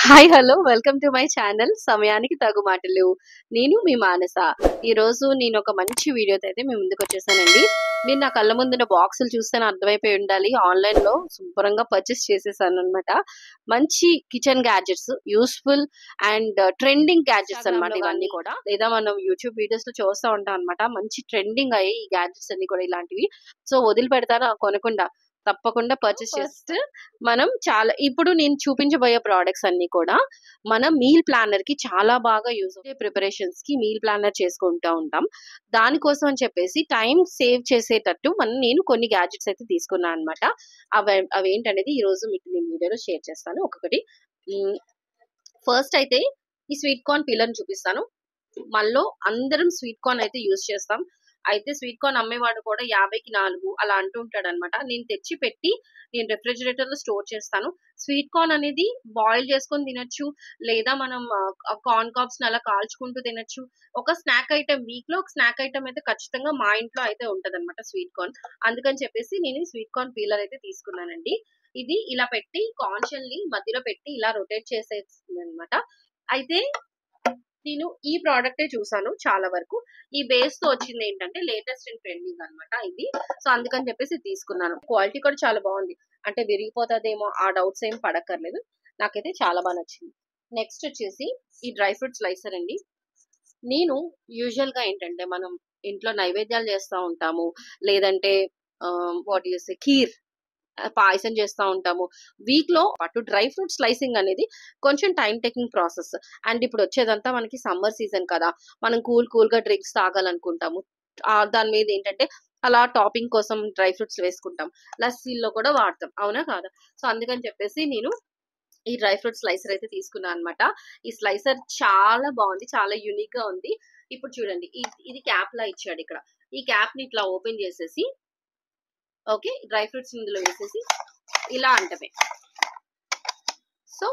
Hi hello welcome to my channel సమయానికి తగు మాటలు. నేను మీ మానస. ఈరోజు నేను ఒక మంచి వీడియోతో అయితే మీ ముందుకు వచ్చేసానండి. మీరు నా కళ్ళ ముందున్న బాక్సులు చూస్తేనే అర్థమైపోయి ఉండాలి, ఆన్లైన్లో శుభ్రంగా పర్చేస్ చేసేసాను అనమాట. మంచి kitchen gadgets, useful and trending gadgets అనమాట ఇవన్నీ కూడా. లేదా మనం యూట్యూబ్ వీడియోస్లో చూస్తూ ఉంటాం అనమాట. మంచి ట్రెండింగ్ అయ్యి ఈ గ్యాడ్జెట్స్ అన్ని కూడా ఇలాంటివి. సో వదిలిపెడతారా కొనకుండా, తప్పకుండా పర్చేస్ చేస్తే మనం చాలా ఇప్పుడు నేను చూపించబోయే ప్రోడక్ట్స్ అన్ని కూడా మన మీల్ ప్లానర్ కి చాలా బాగా యూజ్ అవుతాయి. ప్రిపరేషన్స్ కి మీల్ ప్లానర్ చేసుకుంటూ ఉంటాం. దానికోసం అని చెప్పేసి టైం సేవ్ చేసేటట్టు నేను కొన్ని గ్యాడ్జెట్స్ అయితే తీసుకున్నాను అనమాట. అవి ఏంటనేది ఈ రోజు మీకు నేను వీడియోలో షేర్ చేస్తాను ఒక్కొక్కటి. ఫస్ట్ అయితే ఈ స్వీట్ కార్న్ పీలర్ చూపిస్తాను. మనలో అందరం స్వీట్ కార్న్ అయితే యూజ్ చేస్తాం. అయితే స్వీట్ కార్న్ అమ్మేవాడు కూడా 50కి 4 అలా అంటూ ఉంటాడు అనమాట. నేను తెచ్చి పెట్టి నేను రెఫ్రిజిరేటర్ లో స్టోర్ చేస్తాను. స్వీట్ కార్న్ అనేది బాయిల్ చేసుకొని తినొచ్చు, లేదా మనం కార్న్ కాప్స్ అలా కాల్చుకుంటూ తినొచ్చు. ఒక స్నాక్ ఐటమ్, వీక్ లో ఒక స్నాక్ ఐటమ్ అయితే ఖచ్చితంగా మా ఇంట్లో అయితే ఉంటది అనమాట స్వీట్ కార్న్. అందుకని చెప్పేసి నేను స్వీట్ కార్న్ పీలర్ అయితే తీసుకున్నానండి. ఇది ఇలా పెట్టి కాన్షియస్లీ మధ్యలో పెట్టి ఇలా రొటేట్ చేసేస్తుంది అనమాట. అయితే నేను ఈ ప్రోడక్టే చూసాను చాలా వరకు. ఈ బేస్ తో వచ్చింది ఏంటంటే లేటెస్ట్ అండ్ ట్రెండింగ్ అనమాట ఇది. సో అందుకని చెప్పేసి తీసుకున్నాను. క్వాలిటీ కూడా చాలా బాగుంది. అంటే విరిగిపోతుందేమో ఆ డౌట్స్ ఏం పడక్కర్లేదు. నాకైతే చాలా బాగా నచ్చింది. నెక్స్ట్ వచ్చేసి ఈ డ్రై ఫ్రూట్ స్లైసర్ అండి. నేను యూజువల్ గా ఏంటంటే మనం ఇంట్లో నైవేద్యాలు చేస్తూ ఉంటాము, లేదంటే వాట్ యూస్ ఖీర్ పాయసం చేస్తూ ఉంటాము. వీక్ లో అటు డ్రై ఫ్రూట్ స్లైసింగ్ అనేది కొంచెం టైం టేకింగ్ ప్రాసెస్. అండ్ ఇప్పుడు వచ్చేదంతా మనకి సమ్మర్ సీజన్ కదా, మనం కూల్ గా డ్రింక్స్ తాగాలనుకుంటాము. దాని మీద ఏంటంటే అలా టాపింగ్ కోసం డ్రై ఫ్రూట్స్ వేసుకుంటాం, లస్సీల్లో కూడా వాడతాం, అవునా కాదా? సో అందుకని చెప్పేసి నేను ఈ డ్రై ఫ్రూట్ స్లైసర్ అయితే తీసుకున్నాను అనమాట. ఈ స్లైసర్ చాలా బాగుంది, చాలా యూనిక్ గా ఉంది. ఇప్పుడు చూడండి, ఇది క్యాప్ లా ఇచ్చాడు ఇక్కడ. ఈ క్యాప్ ని ఇట్లా ఓపెన్ చేసేసి ఓకే డ్రై ఫ్రూట్స్ ఇందులో వేసేసి ఇలా అంటమే. సో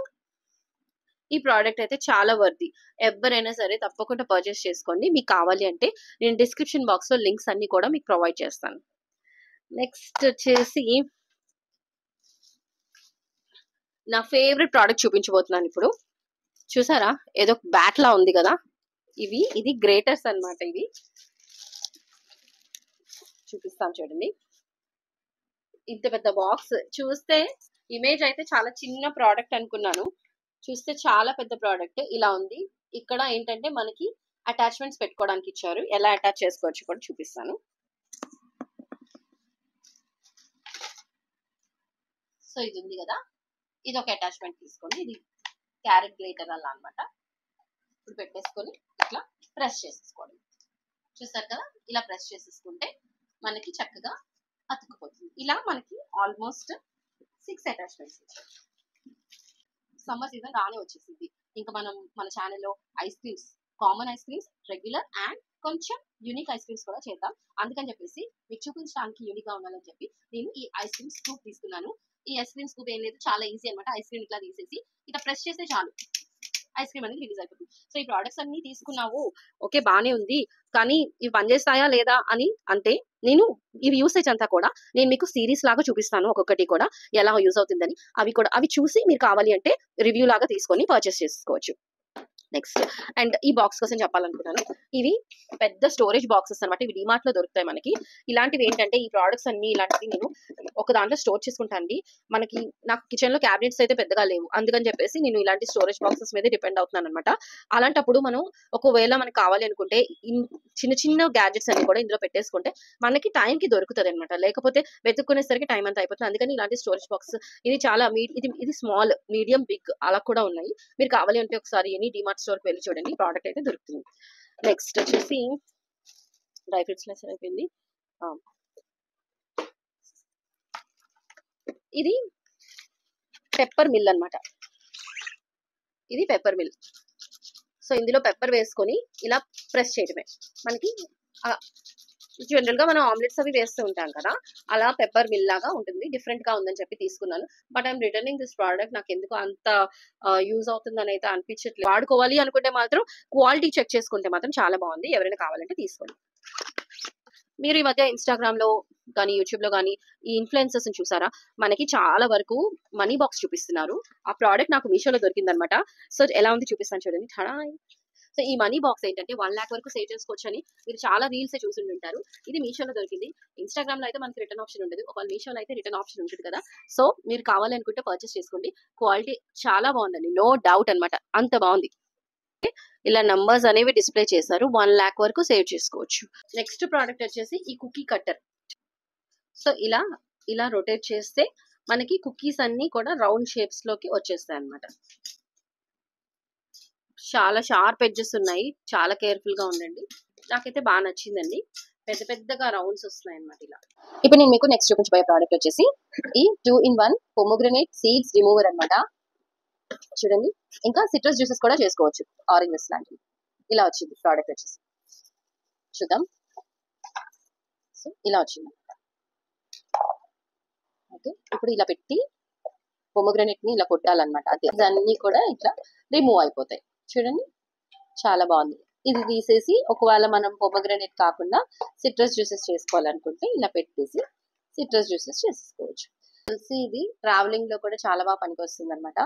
ఈ ప్రోడక్ట్ అయితే చాలా వర్ది. ఎవరైనా సరే తప్పకుండా పర్చేస్ చేసుకోండి. మీకు కావాలి అంటే నేను డిస్క్రిప్షన్ బాక్స్ లో లింక్స్ అన్ని కూడా మీకు ప్రొవైడ్ చేస్తాను. నెక్స్ట్ వచ్చేసి నా ఫేవరెట్ ప్రోడక్ట్ చూపించబోతున్నాను ఇప్పుడు. చూసారా, ఏదో బ్యాట్ లా ఉంది కదా, ఇది గ్రేటర్స్ అన్నమాట. ఇవి చూపిస్తాను చూడండి. ఇంత పెద్ద బాక్స్. చూస్తే ఇమేజ్ అయితే చాలా చిన్న ప్రోడక్ట్ అనుకున్నాను, చూస్తే చాలా పెద్ద ప్రోడక్ట్. ఇలా ఉంది. ఇక్కడ ఏంటంటే మనకి అటాచ్మెంట్స్ పెట్టుకోవడానికి ఇచ్చారు. ఎలా అటాచ్ చేసుకోవచ్చు కూడా చూపిస్తాను. సో ఇది ఉంది కదా, ఇది ఒక అటాచ్మెంట్ తీసుకోండి. ఇది క్యారెట్ గ్రేటర్ అలా అనమాట. ఇప్పుడు పెట్టేసుకొని ఇట్లా ప్రెస్ చేసేసుకోండి. చూసారు కదా, ఇలా ప్రెస్ చేసేసుకుంటే మనకి చక్కగా అతుక్కుపోతుంది. ఇలా మనకి ఆల్మోస్ట్ 6 అటాచ్మెంట్స్ ఇచ్చారు. సమ్మర్ సీజన్ రానే వచ్చేసింది. ఇంకా మనం మన ఛానల్లో ice creams, common ice creams, regular and కొంచెం యూనిక్ ఐస్ క్రీమ్స్ కూడా చేద్దాం. అందుకని చెప్పేసి మీకు చూపించడానికి యూనిక్ గా ఉండాలని చెప్పి నేను ఈ ఐస్ క్రీమ్ స్కూప్ తీసుకున్నాను. ఈ ఐస్ క్రీమ్ స్కూప్ ఏం లేదు, చాలా ఈజీ అనమాట. ఐస్ క్రీమ్ ఇట్లా తీసేసి ఇట్లా ప్రెస్ చేస్తే చాలు, ఐస్ క్రీమ్ అనేది రిలీజ్ అయిపోతుంది. సో ఈ ప్రోడక్ట్స్ అన్ని తీసుకున్నావు, ఓకే బానే ఉంది, కానీ ఇవి పనిచేస్తాయా లేదా అని అంటే నేను ఇవి యూసేజ్ అంతా కూడా నేను మీకు సిరీస్ లాగా చూపిస్తాను. ఒక్కొక్కటి కూడా ఎలా యూజ్ అవుతుందని అవి చూసి మీరు కావాలి అంటే రివ్యూ లాగా తీసుకొని పర్చేస్ చేసుకోవచ్చు. నెక్స్ట్ అండ్ ఈ బాక్స్ కోసం చెప్పాలనుకున్నాను. ఇవి పెద్ద స్టోరేజ్ బాక్సెస్ అనమాట. ఇవి డిమార్ట్ లో దొరుకుతాయి మనకి. ఇలాంటివి ఏంటంటే ఈ ప్రోడక్ట్స్ అన్ని ఇలాంటివి నేను ఒక దాంట్లో స్టోర్ చేసుకుంటాను. నాకు కిచెన్ లో క్యాబినెట్స్ అయితే పెద్దగా లేవు, అందుకని చెప్పేసి నేను ఇలాంటి స్టోరేజ్ బాక్సెస్ మీద డిపెండ్ అవుతున్నాను అనమాట. అలాంటప్పుడు మనం ఒకవేళ మనకు కావాలి అనుకుంటే చిన్న చిన్న గ్యాడ్జెట్స్ అన్ని కూడా ఇందులో పెట్టేసుకుంటే మనకి టైం కి దొరుకుతుంది అనమాట. లేకపోతే వెతుక్కునేసరికి టైం అంతా అయిపోతుంది. అందుకని ఇలాంటి స్టోరేజ్ బాక్స్ ఇది చాలా ఇది స్మాల్, మీడియం, బిగ్ అలా కూడా ఉన్నాయి. మీరు కావాలి అంటే ఒకసారి ఎనీ డిమార్ట్ స్టోర్ కి వెళ్ళి చూడండి, ప్రోడక్ట్ అయితే దొరుకుతుంది. నెక్స్ట్ వచ్చేసి డ్రై ఫ్రూట్స్ లెసన్ అయిపోయింది. ఇది పెప్పర్ మిల్ అన్నమాట. ఇది పెప్పర్ మిల్. సో ఇందులో పెప్పర్ వేసుకొని ఇలా ప్రెస్ చేయడమే. మనకి జనరల్ గా మనం ఆమ్లెట్స్ అవి వేస్తూ ఉంటాం కదా, అలా పెప్పర్ మిల్ లాగా ఉంటుంది. డిఫరెంట్ గా ఉందని చెప్పి తీసుకున్నాను. But I'm returning this product. నాకు ఎందుకు అంత యూజ్ అవుతుందని అయితే అనిపించట్లేదు. వాడుకోవాలి అనుకుంటే మాత్రం క్వాలిటీ చెక్ చేసుకుంటే మాత్రం చాలా బాగుంది. ఎవరైనా కావాలంటే తీసుకోండి. మీరు ఈ మధ్య ఇన్‌స్టాగ్రామ్‌లో కానీ, యూట్యూబ్‌లో గానీ ఈ ఇన్‌ఫ్లుయెన్సర్స్‌ని చూసారా? మనకి చాలా వరకు మనీ బాక్స్ చూపిస్తున్నారు. ఆ ప్రొడక్ట్ నాకు మీషోలో దొరికిందనమాట. సో, ఎలా ఉంది చూపిస్తాను చూడండి. ఠడాయ్! సో, ఈ మనీ బాక్స్ ఏంటంటే 1,00,000 వరకు సేవ్ చేసుకోవచ్చని మీరు చాలా రీల్సే చూసుండుంటారు. ఇది మీషోలో దొరికింది. ఇన్‌స్టాగ్రామ్‌లో అయితే మనకి రిటర్న్ ఆప్షన్ ఉండదు. ఒకవేళ మీషోలో అయితే రిటర్న్ ఆప్షన్ ఉంటది కదా! సో, మీరు కావాలి అనుకుంటే పర్చేస్ చేసుకోండి. క్వాలిటీ చాలా బావుందండి. నో డౌట్ అనమాట. అంత బావుంది. ఇలా నంబర్స్ అనేవి డిస్‌ప్లే చేశారు. 1,00,000 వరకు సేవ్ చేసుకోవచ్చు. నెక్స్ట్ ప్రొడక్ట్ వచ్చేసి ఈ కుకీ కట్టర్. సో, ఇలా రొటేట్ చేస్తే మనకి కుకీస్ అన్నీ కూడా రౌండ్ షేప్స్‌లోకి వచ్చేస్తాయన్నమాట. చాలా షార్ప్ ఎడ్జెస్ ఉన్నాయి. చాలా కేర్‌ఫుల్‌గా ఉండండి. నాకైతే బా నచ్చిందండి. పెద్ద పెద్దగా రౌండ్స్ వస్తున్నాయన్నమాట ఇలా. ఇప్పుడు నేను మీకు నెక్స్ట్ చూపించబోయే ప్రొడక్ట్ వచ్చేసి ఈ 2 ఇన్ 1 పొమోగ్రనేట్ సీడ్స్ రిమూవర్ అన్నమాట. చూడండి. ఇంకా సిట్రస్ జ్యూసెస్ కూడా చేసుకోవచ్చు. ఆరెంజెస్ లాంటివి. ఇలా వచ్చింది ప్రొడక్ట్ వచ్చేసి. చూద్దాం. సో, ఇలా వచ్చింది. ఓకే. ఇప్పుడు ఇలా పెట్టి పొమోగ్రనేట్ ని ఇలా కొట్టాలన్నమాట. అన్నీ కూడా ఇట్లా రిమూవ్ అయిపోతాయి. చూడండి. చాలా బాగుంది. ఇది తీసేసి ఒకవేళ మనం పొమోగ్రనేట్ కాకుండా సిట్రస్ జ్యూసెస్ చేసుకోవాలనుకుంటే ఇలా పెట్టేసి సిట్రస్ జ్యూసెస్ చేసేసుకోవచ్చు. తెలిసి ఇది ట్రావెలింగ్ లో కూడా చాలా బాగా పనికొస్తుంది అనమాట.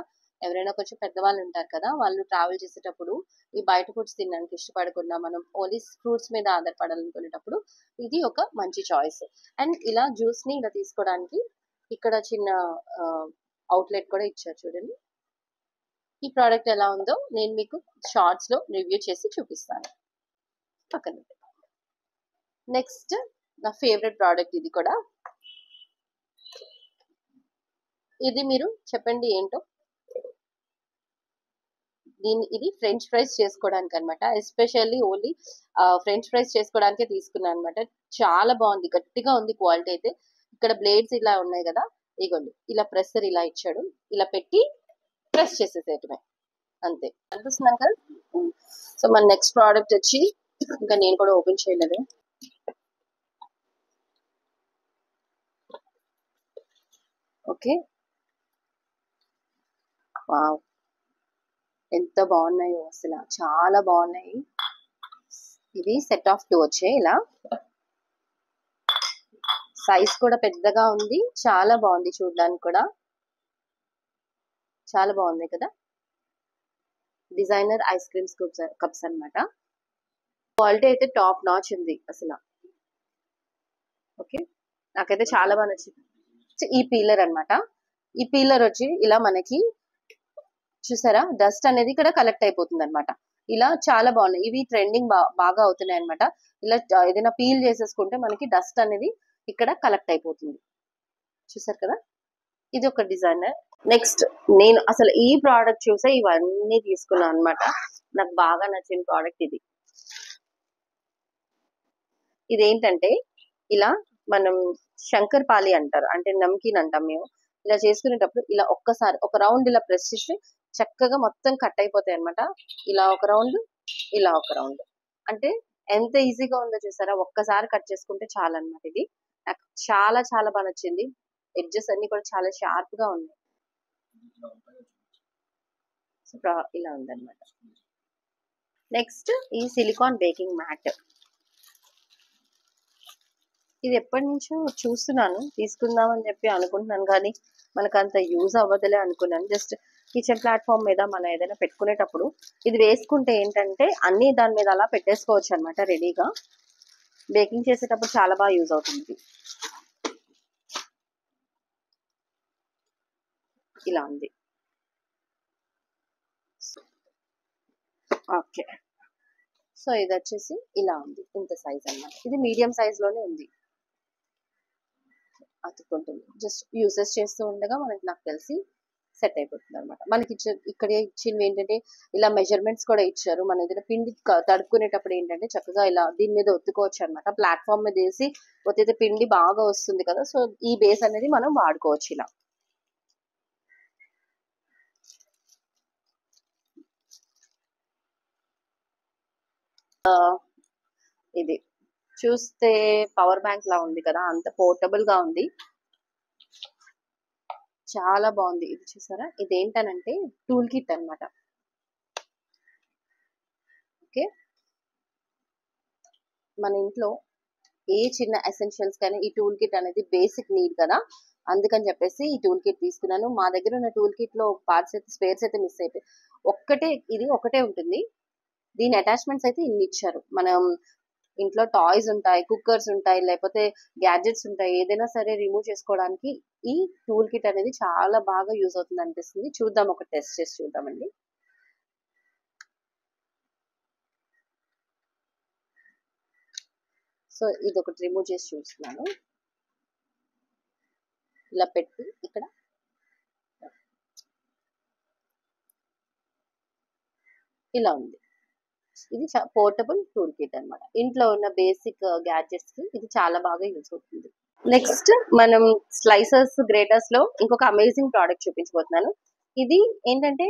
ఎవరైనా కొంచెం పెద్దవాళ్ళు ఉంటారు కదా, వాళ్ళు ట్రావెల్ చేసేటప్పుడు ఈ బయట ఫుడ్స్ తినడానికి ఇష్టపడకుండా మనం ఓన్లీ ఫ్రూట్స్ మీద ఆధారపడాలనుకునేటప్పుడు ఇది ఒక మంచి చాయిస్. అండ్ ఇలా జ్యూస్ ని ఇలా తీసుకోవడానికి ఇక్కడ చిన్న అవుట్లెట్ కూడా ఇచ్చారు చూడండి. ఈ ప్రోడక్ట్ ఎలా ఉందో నేను మీకు షార్ట్స్ లో రివ్యూ చేసి చూపిస్తాను. పక్కన నెక్స్ట్ నా ఫేవరెట్ ప్రోడక్ట్ ఇది కూడా. ఇది మీరు చెప్పండి ఏంటో. ఇది ఫ్రెంచ్ ఫ్రైస్ చేసుకోవడానికి అనమాట. ఎస్పెషల్లీ ఓన్లీ ఫ్రెంచ్ ఫ్రైస్ చేసుకోవడానికే తీసుకున్నాను అనమాట. చాలా బాగుంది. గట్టిగా ఉంది క్వాలిటీ అయితే. ఇక్కడ బ్లేడ్స్ ఇలా ఉన్నాయి కదా, ఇగోండి ఇలా ప్రెస్సర్ ఇలా ఇచ్చాడు. ఇలా పెట్టి ప్రెస్ చేసేసేయటమే, అంతే. అనిపిస్తున్నాను కదా. సో మన నెక్స్ట్ ప్రోడక్ట్ వచ్చి, ఇంకా నేను కూడా ఓపెన్ చేయలేదు. ఓకే. వావ్, ఎంత బాగున్నాయో అసలు, చాలా బాగున్నాయి. ఇది సెట్ ఆఫ్ 2 వచ్చాయి. ఇలా సైజ్ కూడా పెద్దగా ఉంది. చాలా బాగుంది చూడడానికి కూడా. చాలా బాగున్నాయి కదా. డిజైనర్ ఐస్ క్రీమ్స్ కప్స్ అన్నమాట. క్వాలిటీ అయితే టాప్ నాచ్ ఉంది అసలు. ఓకే, నాకైతే చాలా బాగా నచ్చింది. ఈ పీలర్ అన్నమాట. ఈ పీలర్ వచ్చి ఇలా మనకి చూసారా, డస్ట్ అనేది ఇక్కడ కలెక్ట్ అయిపోతుంది అనమాట. ఇలా చాలా బాగున్నాయి. ఇవి ట్రెండింగ్ బాగా అవుతున్నాయి అనమాట. ఇలా ఏదైనా పీల్ చేసేసుకుంటే మనకి డస్ట్ అనేది ఇక్కడ కలెక్ట్ అయిపోతుంది. చూసారు కదా, ఇది ఒక డిజైనర్. నెక్స్ట్ నేను అసలు ఈ ప్రోడక్ట్ చూసే ఇవన్నీ తీసుకున్నాను అనమాట. నాకు బాగా నచ్చిన ప్రోడక్ట్ ఇది. ఇదేంటంటే ఇలా మనం శంకర్పాలి అంటారు, అంటే నమ్కీన్ అంటాం మేము. ఇలా చేసుకునేటప్పుడు ఇలా ఒక్కసారి ఒక రౌండ్ ఇలా ప్రెస్ చేసి చక్కగా మొత్తం కట్ అయిపోతాయి అనమాట. ఇలా ఒక రౌండ్, ఇలా ఒక రౌండ్. అంటే ఎంత ఈజీగా ఉందో చూసారా. ఒక్కసారి కట్ చేసుకుంటే చాలు అనమాట. ఇది నాకు చాలా చాలా బాగా నచ్చింది. ఎడ్జెస్ అన్ని కూడా చాలా షార్ప్ గా ఉన్నాయి. ఇలా ఉందన్నమాట. నెక్స్ట్ ఈ సిలికాన్ బేకింగ్ మ్యాట్. ఇది ఎప్పటి నుంచో చూస్తున్నాను, తీసుకుందామని చెప్పి అనుకుంటున్నాను, కానీ మనకు అంత యూజ్ అవ్వదులే అనుకున్నాను. జస్ట్ కిచెన్ ప్లాట్ఫామ్ మీద మనం ఏదైనా పెట్టుకునేటప్పుడు ఇది వేసుకుంటే ఏంటంటే అన్ని దాని మీద అలా పెట్టేసుకోవచ్చు అనమాట రెడీగా. బేకింగ్ చేసేటప్పుడు చాలా బాగా యూజ్ అవుతుంది. ఇలా ఉంది. ఓకే, సో ఇది వచ్చేసి ఇలా ఉంది. ఇంత సైజ్ అన్నమాట. ఇది మీడియం సైజ్ లోనే ఉంది. అతుక్కుంటుంది. జస్ట్ యూసెస్ చేస్తూ ఉండగా మనకి, నాకు తెలిసి సెట్ అయిపోతుంది అనమాట. మనకి ఇక్కడ ఇచ్చినవి ఏంటంటే ఇలా మెజర్మెంట్స్ కూడా ఇచ్చారు. మన ఏదైనా పిండి తడుపుకునేటప్పుడు ఏంటంటే చక్కగా ఇలా దీని మీద ఒత్తుకోవచ్చు అనమాట. ప్లాట్ఫామ్ మీద వేసి ఒత్తితే పిండి బాగా వస్తుంది కదా. సో ఈ బేస్ అనేది మనం వాడుకోవచ్చు ఇలా. ఇది చూస్తే పవర్ బ్యాంక్ లా ఉంది కదా, అంత పోర్టబుల్ గా ఉంది. చాలా బాగుంది. ఇది చూసారా, ఇది ఏంటనంటే టూల్ కిట్ అనమాట. ఓకే, మన ఇంట్లో ఏ చిన్న ఎసెన్షియల్స్ కానీ ఈ టూల్ కిట్ అనేది బేసిక్ నీడ్ కదా, అందుకని చెప్పేసి ఈ టూల్ కిట్ తీసుకున్నాను. మా దగ్గర ఉన్న టూల్ కిట్ లో పార్ట్స్ అయితే స్పేర్స్ అయితే మిస్ అయిపోయి ఒకటే ఉంటుంది. దీని అటాచ్మెంట్స్ అయితే ఇన్ని ఇచ్చారు. మనం ఇంట్లో టాయ్స్ ఉంటాయి, కుక్కర్స్ ఉంటాయి, లేకపోతే గ్యాడ్జెట్స్ ఉంటాయి, ఏదైనా సరే రిమూవ్ చేసుకోవడానికి ఈ టూల్ కిట్ అనేది చాలా బాగా యూజ్ అవుతుంది అనిపిస్తుంది. చూద్దాం, ఒక టెస్ట్ చేసి చూద్దామండి. సో ఇది ఒకటి రిమూవ్ చేసి చూస్తున్నాను. ఇలా పెట్టి ఇక్కడ ఇలా ఉంది. ఇది పోర్టబుల్ టూల్ కిట్ అన్నమాట. ఇంట్లో ఉన్న బేసిక్ గ్యాడ్జెట్స్ కి ఇది చాలా బాగా యూజ్ అవుతుంది. నెక్స్ట్ మనం స్లైసర్స్ గ్రేటర్స్ లో ఇంకొక అమేజింగ్ ప్రోడక్ట్ చూపించబోతున్నాను. ఇది ఏంటంటే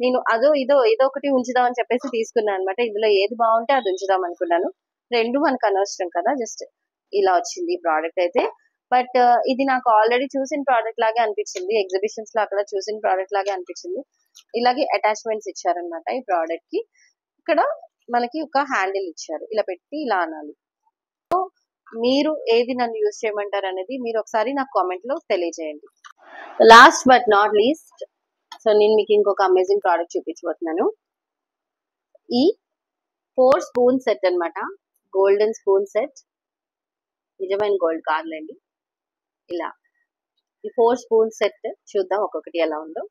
నేను ఏదో ఒకటి ఉంచుదాం అని చెప్పేసి తీసుకున్నాను అనమాట. ఇందులో ఏది బాగుంటే అది ఉంచుదాం అనుకున్నాను. రెండు మనకు అనవసరం కదా, జస్ట్ ఇలా వచ్చింది ఈ ప్రోడక్ట్ అయితే. బట్ ఇది నాకు ఆల్రెడీ చూసిన ప్రోడక్ట్ లాగే అనిపించింది, ఎగ్జిబిషన్స్ లో అక్కడ చూసిన ప్రోడక్ట్ లాగే అనిపించింది. ఇలాగే అటాచ్మెంట్స్ ఇచ్చారనమాట ఈ ప్రోడక్ట్ కి. ఇక్కడ మనకి ఒక హ్యాండిల్ ఇచ్చారు, ఇలా పెట్టి ఇలా అనాలి. సో మీరు ఏది నన్ను యూజ్ చేయమంటారు అనేది మీరు ఒకసారి నాకు కామెంట్ లో తెలియజేయండి. Last but not least, so నేను మీకు ఇంకొక అమేజింగ్ ప్రోడక్ట్ చూపించబోతున్నాను. ఈ 4 స్పూన్ సెట్ అన్నమాట, గోల్డెన్ స్పూన్ సెట్. నిజమైన గోల్డ్ కాదులేండి. ఇలా ఈ 4 స్పూన్ సెట్ చూద్దాం ఒక్కొక్కటి ఎలా ఉందో.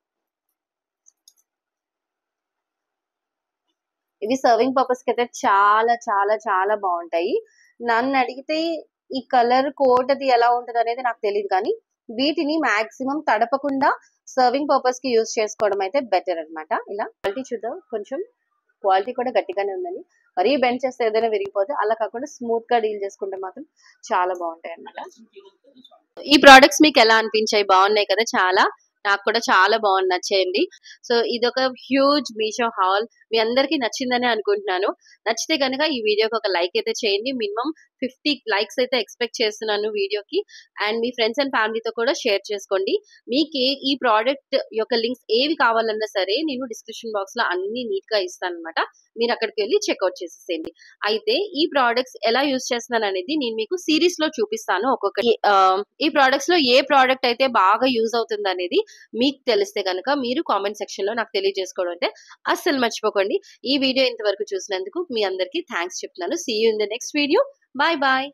ఇవి సర్వింగ్ పర్పస్ కి అయితే చాలా చాలా చాలా బాగుంటాయి. నన్ను అడిగితే ఈ కలర్ కోట్ అది ఎలా ఉంటది అనేది నాకు తెలియదు, కానీ వీటిని మాక్సిమం తడపకుండా సర్వింగ్ పర్పస్ కి యూజ్ చేసుకోవడం అయితే బెటర్ అన్నమాట. ఇలా క్వాలిటీ చూద్దాం, కొంచెం క్వాలిటీ కూడా గట్టిగానే ఉందని. మరీ బెండ్ చేస్తే ఏదైనా విరిగిపోతే, అలా కాకుండా స్మూత్ గా డీల్ చేసుకుంటే మాత్రం చాలా బాగుంటాయి అన్నమాట. ఈ ప్రోడక్ట్స్ మీకు ఎలా అనిపించాయి? బాగున్నాయి కదా చాలా. నాకు కూడా చాలా బాగుంది, నచ్చేయండి. సో ఇదొక హ్యూజ్ మీషో హాల్. మీ అందరికీ నచ్చిందని అనుకుంటున్నాను. నచ్చితే కనుక ఈ వీడియోకి ఒక లైక్ అయితే చేయండి. మినిమం 50 లైక్స్ అయితే ఎక్స్పెక్ట్ చేస్తున్నాను వీడియోకి. అండ్ మీ ఫ్రెండ్స్ అండ్ ఫ్యామిలీతో కూడా షేర్ చేసుకోండి. మీకు ఈ ప్రోడక్ట్ యొక్క లింక్స్ ఏవి కావాలన్నా సరే నేను డిస్క్రిప్షన్ బాక్స్ లో అన్ని నీట్ గా ఇస్తాను అనమాట. మీరు అక్కడికి వెళ్ళి చెక్అవుట్ చేసేసేయండి. అయితే ఈ ప్రోడక్ట్స్ ఎలా యూజ్ చేస్తున్నాను అనేది నేను మీకు సిరీస్ లో చూపిస్తాను. ఈ ప్రోడక్ట్స్ లో ఏ ప్రోడక్ట్ అయితే బాగా యూజ్ అవుతుంది అనేది మీకు తెలిస్తే కనుక మీరు కామెంట్ సెక్షన్ లో నాకు తెలియజేసుకోవడం అయితే అస్సలు మర్చిపోకండి. ఈ వీడియో ఇంతవరకు చూసినందుకు మీ అందరికీ థ్యాంక్స్ చెప్తున్నాను. See you in the next video. Bye bye.